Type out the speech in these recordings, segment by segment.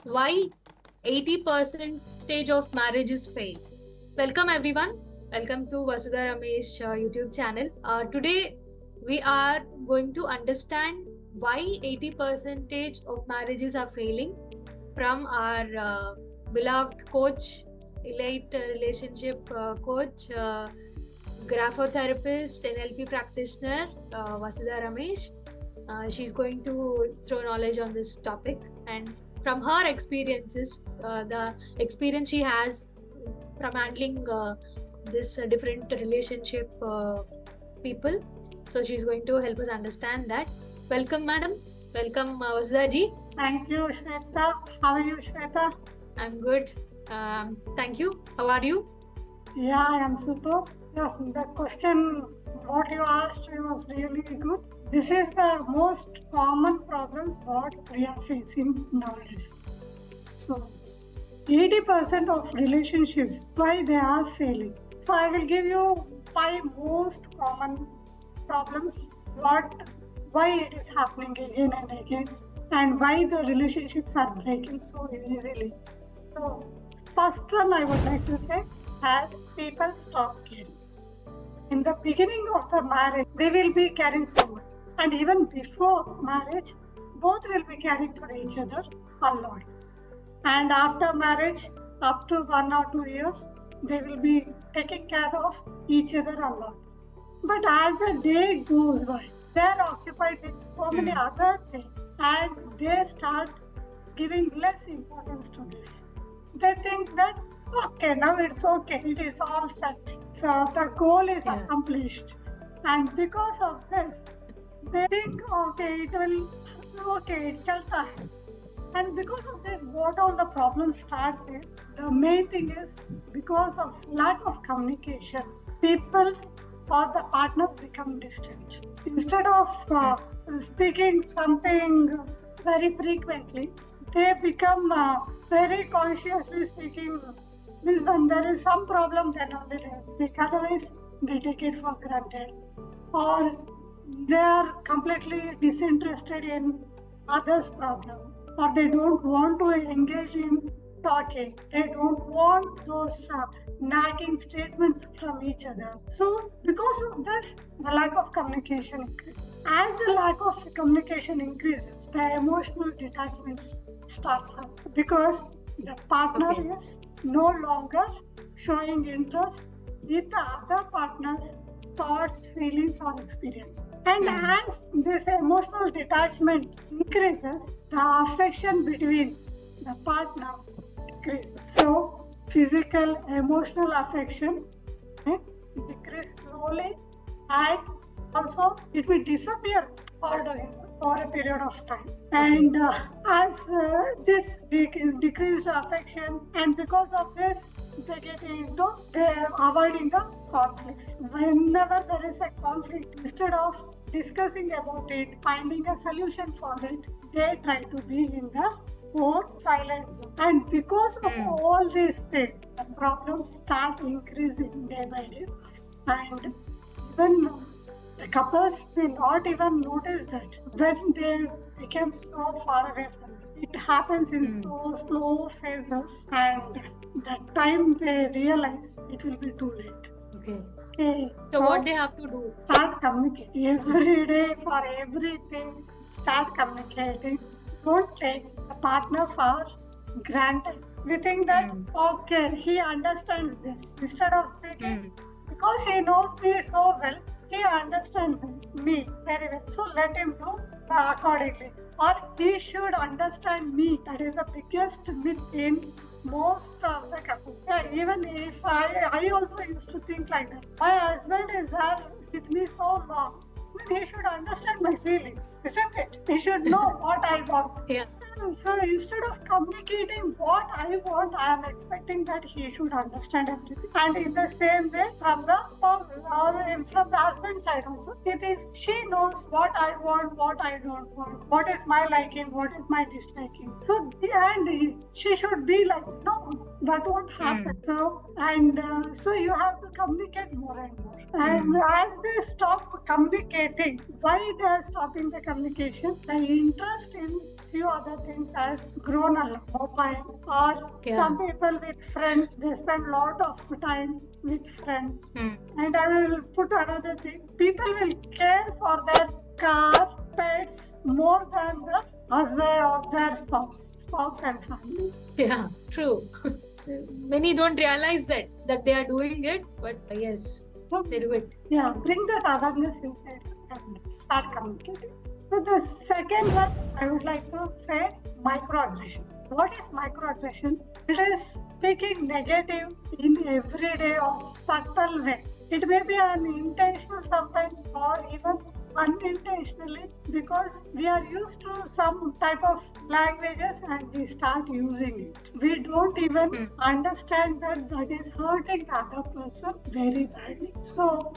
Why 80% of marriages fail. Welcome everyone. Welcome to Vasudha Ramesh YouTube channel. Today we are going to understand why 80% of marriages are failing from our beloved coach, elite relationship coach, graphotherapist, NLP practitioner, Vasudha Ramesh. She's going to throw knowledge on this topic, and from her experiences, the experience she has from handling this different relationship people. So she's going to help us understand that. Welcome, madam. Welcome, Vasudha ji. Thank you, Shweta. How are you, Shweta? I'm good. Thank you. How are you? Yeah, I am super. Yes, the question what you asked was really good. This is the most common problems what we are facing nowadays. So, 80% of relationships, why they are failing. So, I will give you 5 most common problems, why it is happening again and again, and why the relationships are breaking so easily. So, first one I would like to say, as people stop caring. In the beginning of the marriage, they will be caring so much. And even before marriage, both will be caring for each other a lot. And after marriage, up to 1 or 2 years, they will be taking care of each other a lot. But as the day goes by, they are occupied with so many other things and they start giving less importance to this. They think that, okay, now it's okay, it is all set. So the goal is accomplished. And because of this, they think, okay, it chalta hai. And because of this, what all the problem starts is, the main thing is because of lack of communication, people or the partner become distant. Instead of speaking something very frequently, they become very consciously speaking. Means when there is some problem, then only they speak. Otherwise, they take it for granted. Or they are completely disinterested in others' problem. Or they don't want to engage in talking. They don't want those nagging statements from each other. So, because of this, the lack of communication increases. As the lack of communication increases, the emotional detachment starts up because the partner is no longer showing interest with the other partner's thoughts, feelings, or experience. And as this emotional detachment increases, the affection between the partner decreases. So, physical, emotional affection decrease slowly, and also it will disappear altogether for a period of time. And as this decreased affection, and because of this, they are avoiding the conflicts. Whenever there is a conflict, instead of discussing about it, finding a solution for it, they try to be in the more silent zone. And because of all these things, the problems start increasing day by day. And even the couples will not even notice that when they become so far away from it. It happens in so slow phases, and the time they realize, it will be too late. Okay. So what they have to do? Start communicating every day for everything. Start communicating. Don't take the partner for granted. We think that okay, he understands this. Instead of speaking, because he knows me so well, he understands me very well. So let him do accordingly. Or he should understand me. That is the biggest myth in most of the couples. Yeah, even if I also used to think like that. My husband is there with me so long. Then he should understand my feelings, isn't it? He should know what I want. Yeah. So instead of communicating what I want, I am expecting that he should understand everything. And in the same way, from the husband side also, it is she knows what I want, what I don't want, what is my liking, what is my disliking. So she should be like, no, that won't happen. So you have to communicate more and more. And as they stop communicating, why they are stopping the communication? The interest in few other things as grown a lot, mobile, or some people with friends, they spend a lot of time with friends. And I will put another thing, people will care for their car, pets more than the husband or their spouse and family. Yeah, true. Many don't realize that they are doing it, but yes, they do it. Yeah, bring that awareness inside and start communicating. So the second one, I would like to say microaggression. What is microaggression? It is speaking negative in everyday or subtle way. It may be unintentional sometimes or even unintentionally, because we are used to some type of languages and we start using it. We don't even understand that is hurting the other person very badly. So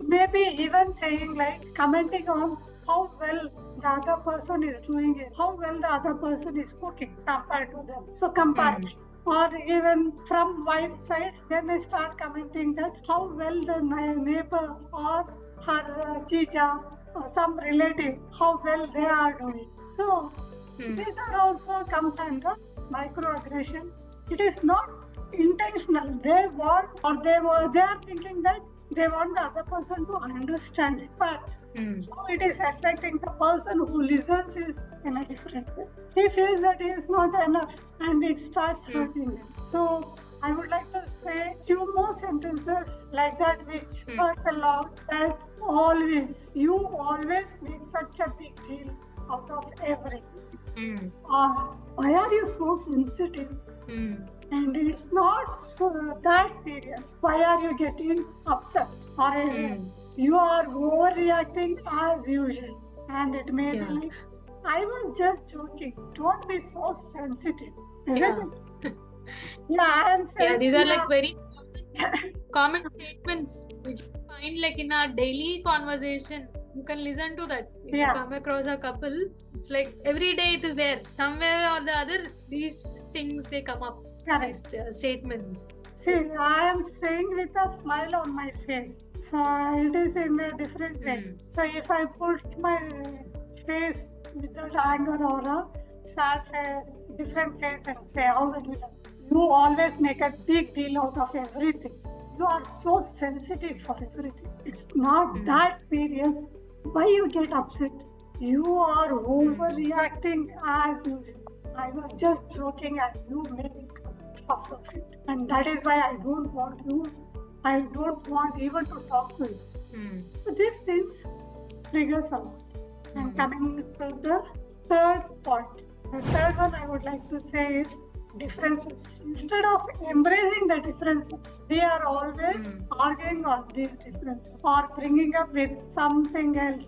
maybe even saying like commenting on how well the other person is doing it, how well the other person is cooking compared to them. So comparison. Or even from wife's side, they may start commenting that how well the neighbor or her chicha or some relative, how well they are doing. So these are also comes under microaggression. It is not intentional. They want, or they are thinking that they want the other person to understand it, but how it is affecting the person who listens is in a different way. He feels that he is not enough and it starts hurting him. So I would like to say few more sentences like that which hurt a lot, that you always make such a big deal out of everything. Or why are you so sensitive? And it's not that serious. Why are you getting upset? Or you are overreacting as usual. And it may be like, I was just joking. Don't be so sensitive. Isn't it? I am saying. Yeah, these are like very common statements which you find like in our daily conversation. You can listen to that. If you come across a couple, it's like every day it is there. Somewhere or the other, these things they come up. These statements. See, I am saying with a smile on my face. So it is in a different way. So if I put my face without anger or a sad face, different face, and say, how would you always make a big deal out of everything. You are so sensitive for everything. It's not that serious. Why you get upset? You are overreacting as usual. I was just joking and you made a fuss of it. And that is why I don't want even to talk to you. So these things triggers a lot. And coming to the third point. The third one I would like to say is differences. Instead of embracing the differences, we are always arguing on these differences or bringing up with something else.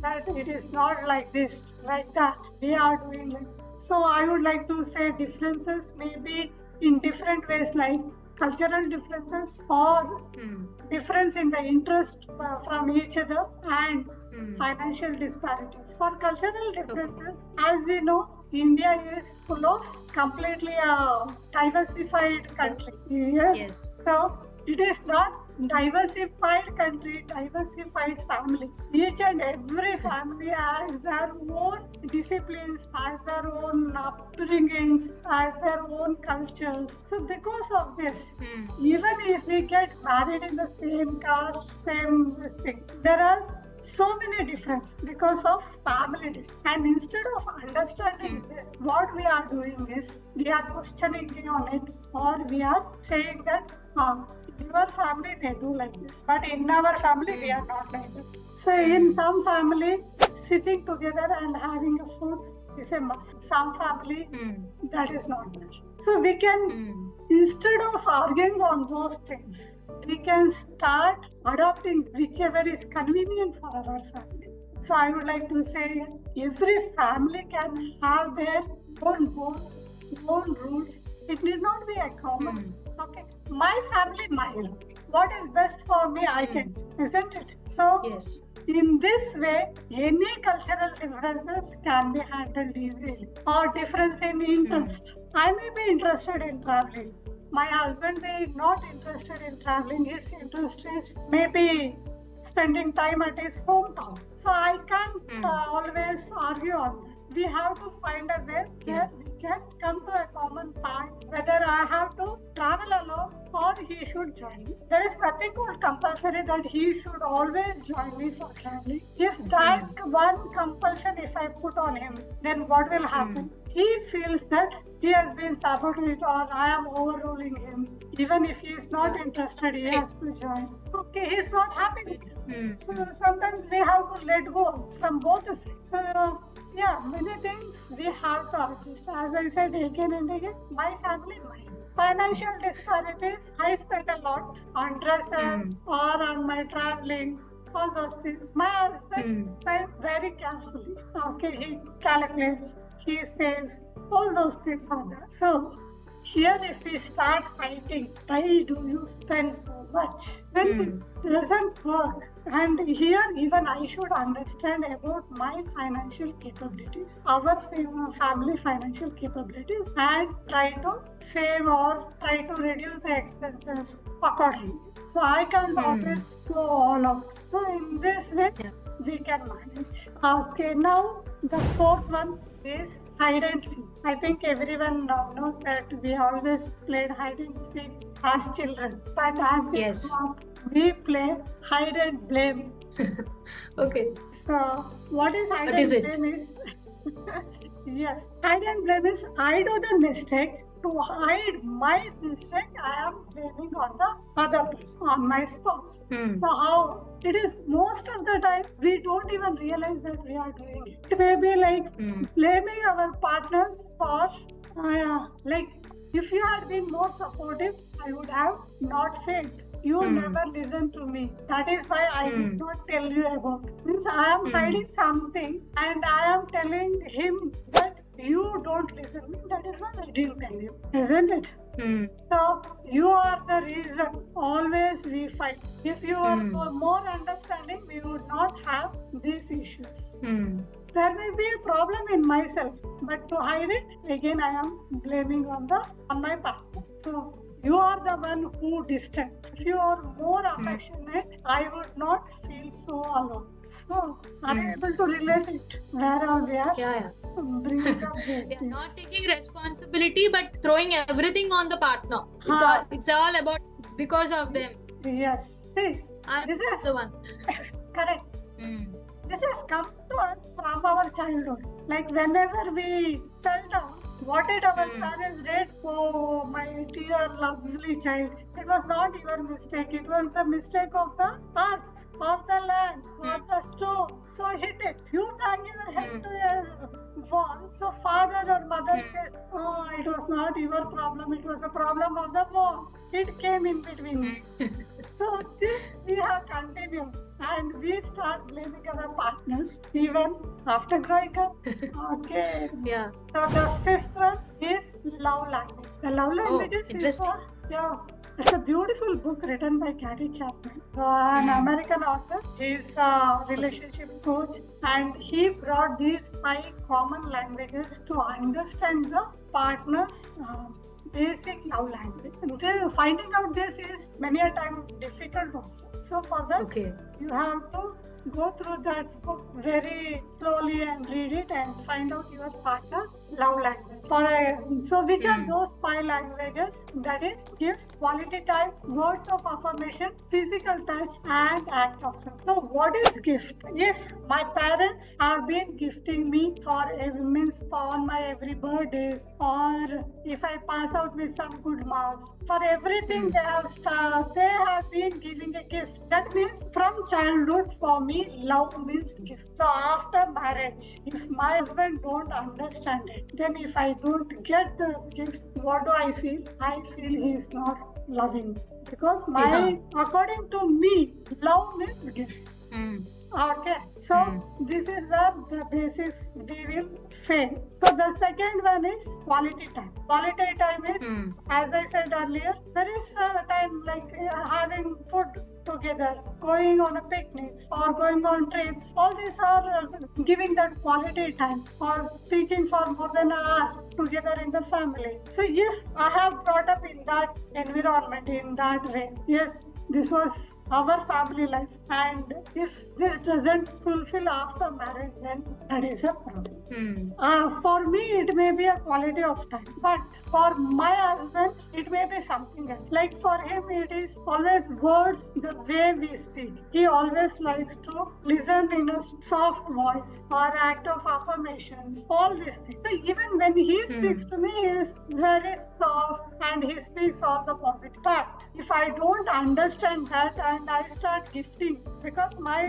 That it is not like this, like that. We are doing like. So I would like to say differences may be in different ways, like cultural differences or difference in the interest from each other and financial disparities. For cultural differences, as we know, India is full of completely a diversified country. Yes. So it is not diversified country, diversified families. Each and every family has their own disciplines, has their own upbringings, has their own cultures. So because of this, even if we get married in the same caste, same thing, there are so many differences because of family difference. And instead of understanding this, what we are doing is we are questioning on it, or we are saying that in your family they do like this, but in our family we are not like that. So in some family, sitting together and having a food is a must. Some family that is not there. So we can, instead of arguing on those things, we can start adopting whichever is convenient for our family. So I would like to say every family can have their own rules. It need not be a common. Okay, my family, my law. What is best for me, I can, isn't it? So in this way, any cultural differences can be handled easily. Or difference in interest. I may be interested in traveling. My husband is not interested in traveling. His interest is maybe spending time at his hometown. So I can't always argue on that. we have to find a way Yeah. where we can come to a common point, whether I have to travel alone or he should join me. There is nothing called compulsory that he should always join me for traveling. If that one compulsion, if I put on him, then what will happen? He feels that he has been sabotaged or I am overruling him. Even if he is not Yeah. interested, he has to join. Okay, he is not happy with it. Mm. So sometimes we have to let go from both the sides. So yeah, many things we have to adjust. As I said again and again, my family, mine. Financial disparities, I spend a lot on dresses or on my traveling, all those things. My husband spends very carefully. Okay, he calculates, he saves, all those things are there. So here if we start fighting, why do you spend so much? Then it doesn't work. And here even I should understand about my financial capabilities, our family financial capabilities, and try to save or try to reduce the expenses accordingly. So I can't always go all out. So in this way, we can manage. Okay, now the fourth one is hide and seek. I think everyone knows that we always played hide and seek as children. But as we Yes. grow up, we play hide and blame. Okay. So what is hide What and is it? blame is yes, hide and blame is I do the mistake. To hide my mistake, I am blaming on the other person, on my spouse. So how it is most of the time we don't even realize that we are doing it. It may be like blaming our partners for like if you had been more supportive, I would have not failed. You never listened to me. That is why I did not tell you about. Means I am hiding something and I am telling him that you don't listen to me. That is why I didn't tell you. Isn't it? So you are the reason always we fight. If you are more understanding, we would not have these issues. There may be a problem in myself, but to hide it, again I am blaming on my partner. So you are the one who distant. If you are more affectionate, I would not feel so alone. So I'm able to relate it where we are Yeah. bringing up this. They are not taking responsibility but throwing everything on the partner. It's all about, it's because of them. Yes. See, I'm this is the one. correct. This has come to us from our childhood. Like whenever we fell down, what did our parents did? Oh, my dear lovely child. It was not your mistake. It was the mistake of the earth, of the land, of the stone. So hit it. You bang your head to a wall. So father or mother says, oh, it was not your problem. It was a problem of the wall. It came in between. So this we have continued and we start blaming our partners even after growing up. Okay. Yeah. So the fifth one is love language. The love languages is interesting. it's a beautiful book written by Gary Chapman, an American author. He's a relationship coach and he brought these 5 common languages to understand the partner's basic love language. And finding out this is many a time difficult also. So for that, you have to go through that book very slowly and read it and find out your partner's love language. So which are those 5 languages? That is gifts, quality time, words of affirmation, physical touch, and act of service. So what is gift? If my parents have been gifting me means on my every birthday, or if I pass out with some good marks, for everything they have been giving a gift. That means from childhood for me, love means gift. So after marriage, if my husband don't understand it, then if I don't get those gifts, what do I feel? I feel he is not loving me. Because according to me, love means gifts. Okay, so this is where the basis we will fail. So the second one is quality time. Quality time is, as I said earlier, there is a time like having food together, going on a picnic or going on trips. All these are giving that quality time or speaking for more than an hour together in the family. So if I have brought up in that environment, in that way, yes, this was our family life. And if this doesn't fulfill after marriage, then that is a problem. For me, it may be a quality of time, but for my husband, it may be something else. Like for him, it is always words, the way we speak. He always likes to listen in a soft voice or act of affirmations, all these things. So even when he speaks to me, he is very soft and he speaks all the positive. But if I don't understand that and I start gifting, because my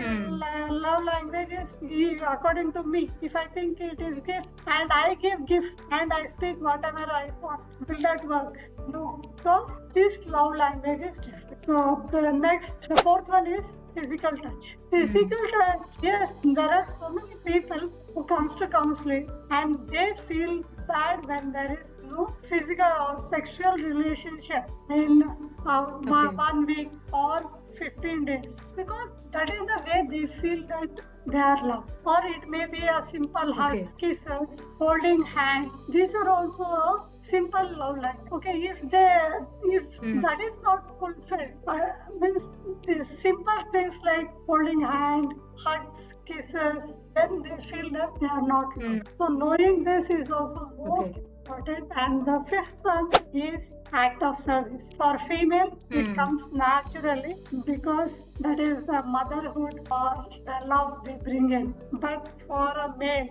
love language is according to me, if I think it is gift and I give gifts and I speak whatever I want, will that work? No, because this love language is different. So the fourth one is physical touch. Physical touch, yes, there are so many people who comes to counseling and they feel bad when there is no physical or sexual relationship in 1 week or 15 days, because that is the way they feel that they are loved. Or it may be a simple hug, kisses, holding hands. These are also a simple love language. Okay, if that is not fulfilled, means the simple things like holding hand, hugs, kisses, then they feel that they are not loved. So knowing this is also most important. And the fifth one is act of service. For female, it comes naturally because that is the motherhood or the love they bring in. But for a male,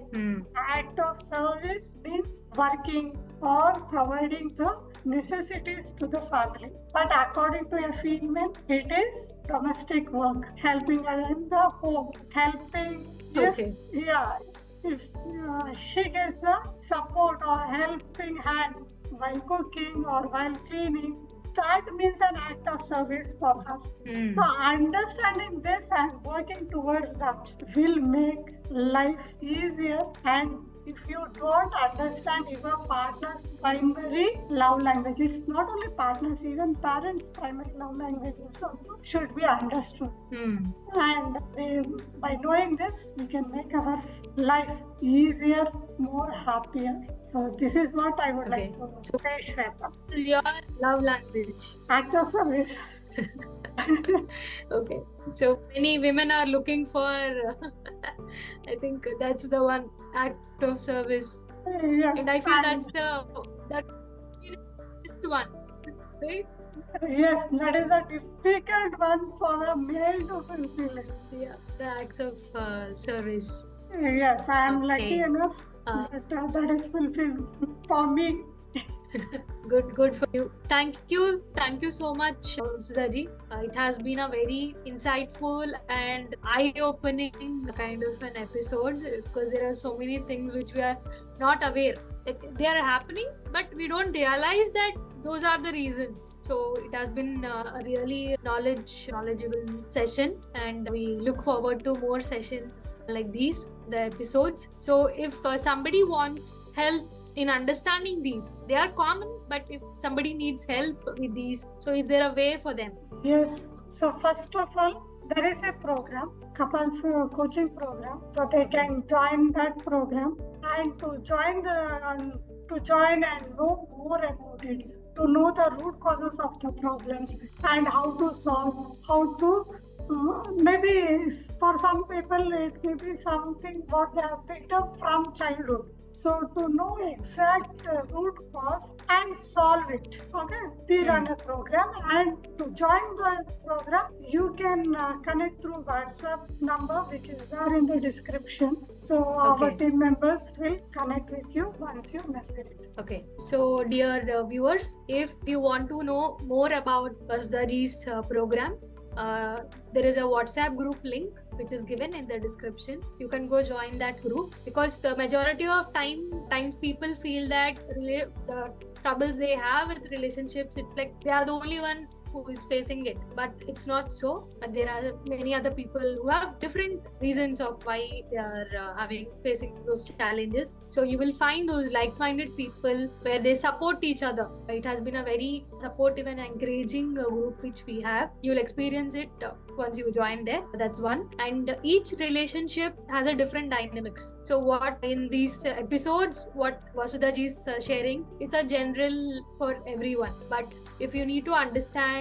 act of service means working or providing the necessities to the family. But according to a female, it is domestic work, helping her in the home, helping if she gets the support or helping hand while cooking or while cleaning, that means an act of service for her. So understanding this and working towards that will make life easier. And if you don't understand your partner's primary love language, it's not only partners, even parents' primary love languages also should be understood. And by knowing this, we can make our life easier, more happier. So this is what I would like to say, Shweta. Your love language. Act of service. Okay, so many women are looking for I think that's the one, act of service. And I feel that's the one, right? Yes, that is a difficult one for a male to fulfill it. Yeah, the acts of service. Yes, I am lucky enough that is fulfilled for me. Good for you. Thank you so much, Sudha-ji. It has been a very insightful and eye-opening kind of an episode, because there are so many things which we are not aware. Like, they are happening, but we don't realize that those are the reasons. So it has been a really knowledgeable session, and we look forward to more sessions like these, the episodes. So if somebody wants help in understanding these, they are common, but if somebody needs help with these, so is there a way for them? Yes. So first of all, there is a program, couples coaching program, so they can join that program. And to join and know more about it, to know the root causes of the problems and how to solve, how to maybe for some people it may be something what they have picked up from childhood. So to know exact root cause and solve it, okay? We run a program, and to join the program, you can connect through WhatsApp number which is there in the description. So our team members will connect with you once you message. Okay. So dear viewers, if you want to know more about Vasudha-ji's program, there is a WhatsApp group link which is given in the description. You can go join that group, because the majority of times people feel that the troubles they have with relationships, it's like they are the only one who is facing it, but it's not so. But there are many other people who have different reasons of why they are facing those challenges. So you will find those like-minded people where they support each other. It has been a very supportive and encouraging group which we have. You'll experience it once you join there. That's one. And each relationship has a different dynamics. So what in these episodes, what Vasudha-ji is sharing, it's a general for everyone. But if you need to understand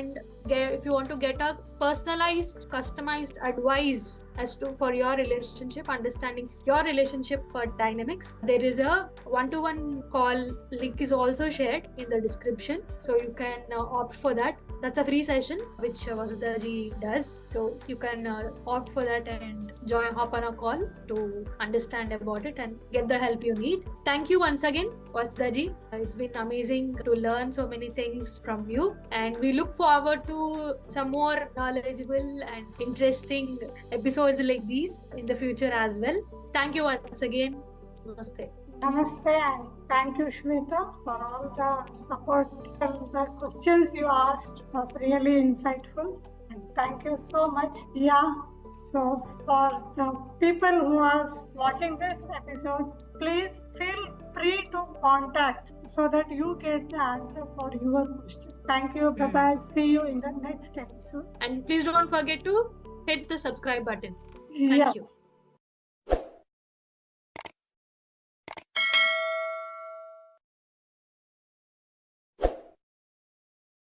if you want to get a personalized, customized advice as to for your relationship, understanding your relationship dynamics, there is a one-to-one call link is also shared in the description, so you can opt for that. That's a free session which Vasudha ji does, so you can opt for that and hop on a call to understand about it and get the help you need. Thank you once again, Vasudha ji. It's been amazing to learn so many things from you, and we look forward to some more knowledgeable and interesting episodes like these in the future as well. Thank you once again. Namaste. Namaste, and thank you, Shweta, for all the support and the questions you asked was really insightful. And thank you so much. Yeah. So for the people who are watching this episode, please feel free to contact so that you get the answer for your question. Thank you. Bye bye. See you in the next episode. And please don't forget to hit the subscribe button. Yes. You.